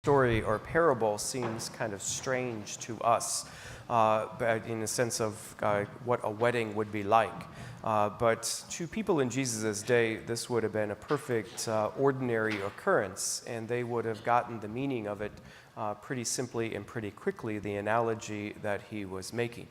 story or parable seems kind of strange to us, but in the sense of what a wedding would be like. But to people in Jesus' day, this would have been a perfect, ordinary occurrence, and they would have gotten the meaning of it pretty simply and pretty quickly, the analogy that he was making.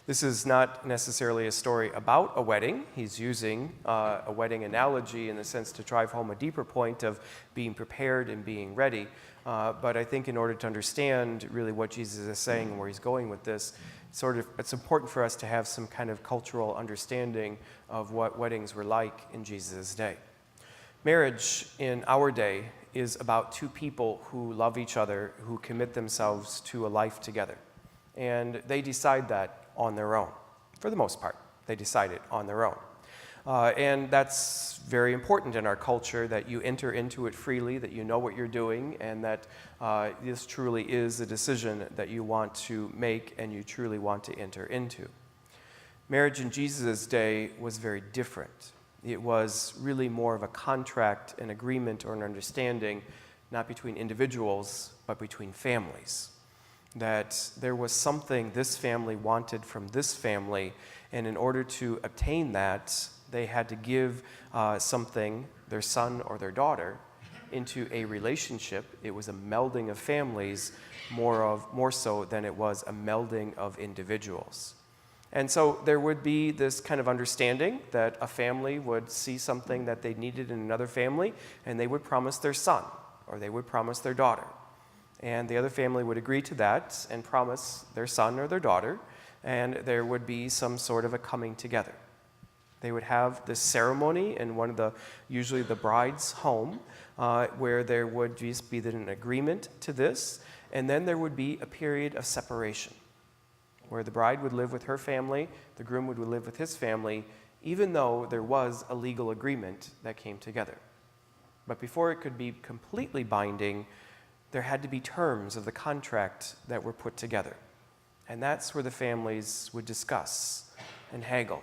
This is not necessarily a story about a wedding. He's using a wedding analogy in the sense to drive home a deeper point of being prepared and being ready. But I think in order to understand really what Jesus is saying and where he's going with this, it's important for us to have some kind of cultural understanding of what weddings were like in Jesus' day. Marriage in our day is about two people who love each other, who commit themselves to a life together. And they decide that on their own. For the most part, they decide it on their own. And that's very important in our culture, that you enter into it freely, that you know what you're doing, and that this truly is a decision that you want to make and you truly want to enter into. Marriage in Jesus' day was very different. It was really more of a contract, an agreement, or an understanding, not between individuals, but between families. That there was something this family wanted from this family, and in order to obtain that, they had to give something, their son or their daughter, into a relationship. It was a melding of families more so than it was a melding of individuals. And so there would be this kind of understanding that a family would see something that they needed in another family, and they would promise their son, or they would promise their daughter. And the other family would agree to that and promise their son or their daughter, and there would be some sort of a coming together. They would have this ceremony in usually the bride's home, where there would just be an agreement to this, and then there would be a period of separation, where the bride would live with her family, the groom would live with his family, even though there was a legal agreement that came together. But before it could be completely binding, there had to be terms of the contract that were put together. And that's where the families would discuss and haggle,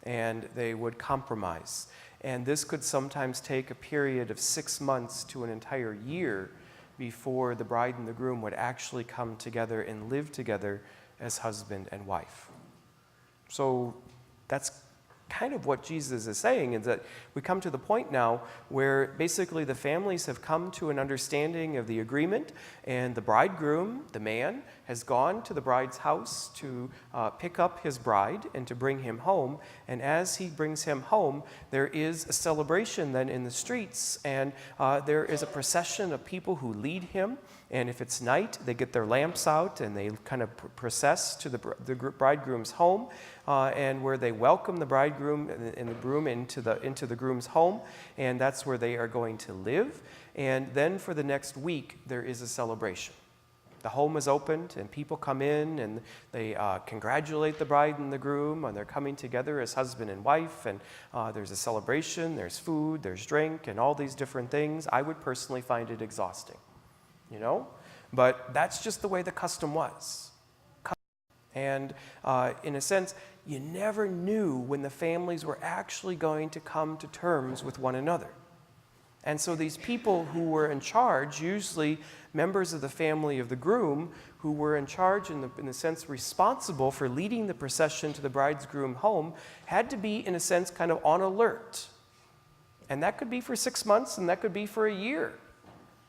and they would compromise. And this could sometimes take a period of 6 months to an entire year before the bride and the groom would actually come together and live together as husband and wife. So that's kind of what Jesus is saying, is that we come to the point now where basically the families have come to an understanding of the agreement, and the bridegroom, the man, has gone to the bride's house to pick up his bride and to bring him home. And as he brings him home, there is a celebration then in the streets, and there is a procession of people who lead him. And if it's night, they get their lamps out and they kind of process to the bridegroom's home, and where they welcome the bridegroom and the groom into the groom's home, and that's where they are going to live. And then for the next week, there is a celebration. The home is opened and people come in and they congratulate the bride and the groom on their coming together as husband and wife, and there's a celebration, there's food, there's drink, and all these different things. I would personally find it exhausting. But that's just the way the custom was. And in a sense, you never knew when the families were actually going to come to terms with one another. And so these people who were in charge, usually members of the family of the groom, who were in charge in the sense responsible for leading the procession to the bride's groom home, had to be, in a sense, kind of on alert. And that could be for 6 months, and that could be for a year,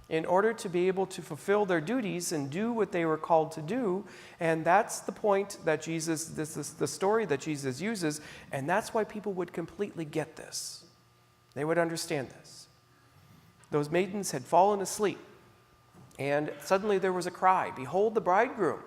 in order to be able to fulfill their duties and do what they were called to do. And that's the point that this is the story that Jesus uses, and that's why people would completely get this. They would understand this. Those maidens had fallen asleep, and suddenly there was a cry, "Behold the bridegroom,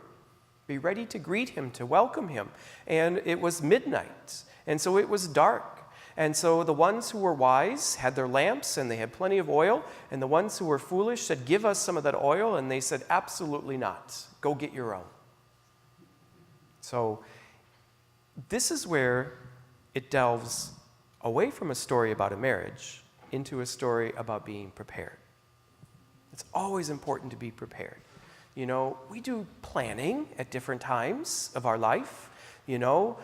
be ready to greet him, to welcome him." And it was midnight, and so it was dark. And so the ones who were wise had their lamps and they had plenty of oil, and the ones who were foolish said, "Give us some of that oil," and they said, "Absolutely not. Go get your own." So this is where it delves away from a story about a marriage into a story about being prepared. It's always important to be prepared. We do planning at different times of our life, even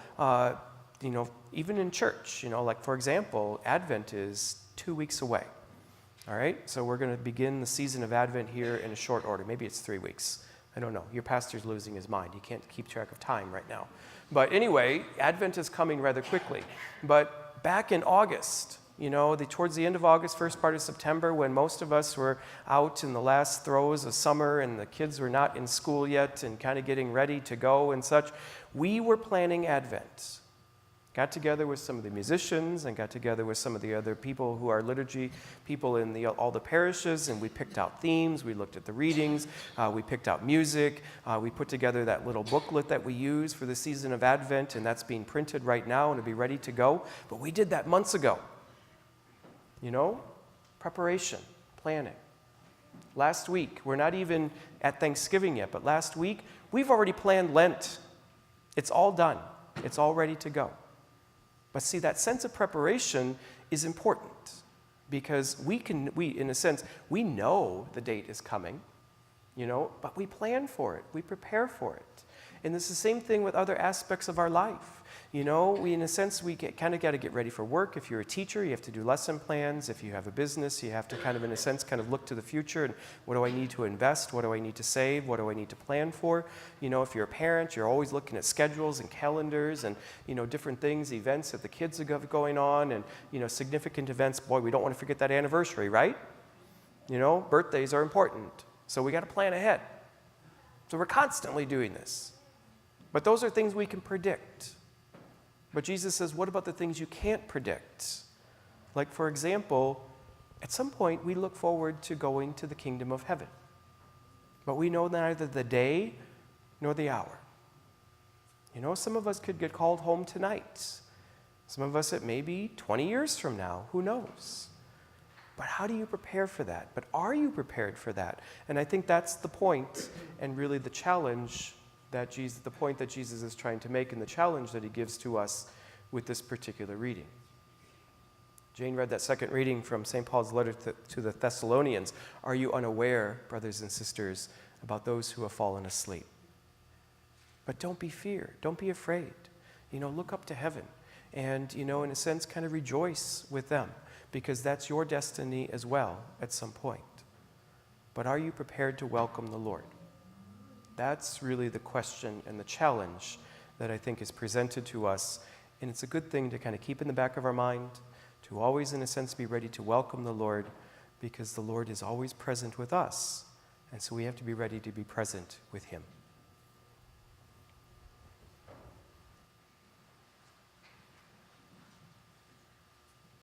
in church, like for example, Advent is 2 weeks away. All right? So we're going to begin the season of Advent here in a short order. Maybe it's 3 weeks. I don't know. Your pastor's losing his mind. He can't keep track of time right now. But anyway, Advent is coming rather quickly. But back in August, towards the end of August, first part of September, when most of us were out in the last throes of summer and the kids were not in school yet and kind of getting ready to go and such, we were planning Advent. Got together with some of the musicians and got together with some of the other people who are liturgy people in all the parishes, and we picked out themes, we looked at the readings, we picked out music, we put together that little booklet that we use for the season of Advent, and that's being printed right now and it'll be ready to go. But we did that months ago. Preparation, planning. Last week, we're not even at Thanksgiving yet, but last week, we've already planned Lent. It's all done. It's all ready to go. But see, that sense of preparation is important because we in a sense, we know the date is coming, but we plan for it. We prepare for it. And it's the same thing with other aspects of our life. We, in a sense, we kind of got to get ready for work. If you're a teacher, you have to do lesson plans. If you have a business, you have to kind of, in a sense, kind of look to the future and what do I need to invest? What do I need to save? What do I need to plan for? If you're a parent, you're always looking at schedules and calendars and, different things, events that the kids have going on and, significant events. Boy, we don't want to forget that anniversary, right? Birthdays are important. So we got to plan ahead. So we're constantly doing this. But those are things we can predict. But Jesus says, what about the things you can't predict? Like, for example, at some point we look forward to going to the kingdom of heaven. But we know neither the day nor the hour. Some of us could get called home tonight. Some of us it may be 20 years from now. Who knows? But how do you prepare for that? But are you prepared for that? And I think that's the point and really the challenge the point that Jesus is trying to make and the challenge that he gives to us with this particular reading. Jane read that second reading from St. Paul's letter to the Thessalonians. Are you unaware, brothers and sisters, about those who have fallen asleep? But don't be feared. Don't be afraid. Look up to heaven and, in a sense, kind of rejoice with them because that's your destiny as well at some point. But are you prepared to welcome the Lord? That's really the question and the challenge that I think is presented to us. And it's a good thing to kind of keep in the back of our mind, to always, in a sense, be ready to welcome the Lord because the Lord is always present with us. And so we have to be ready to be present with him.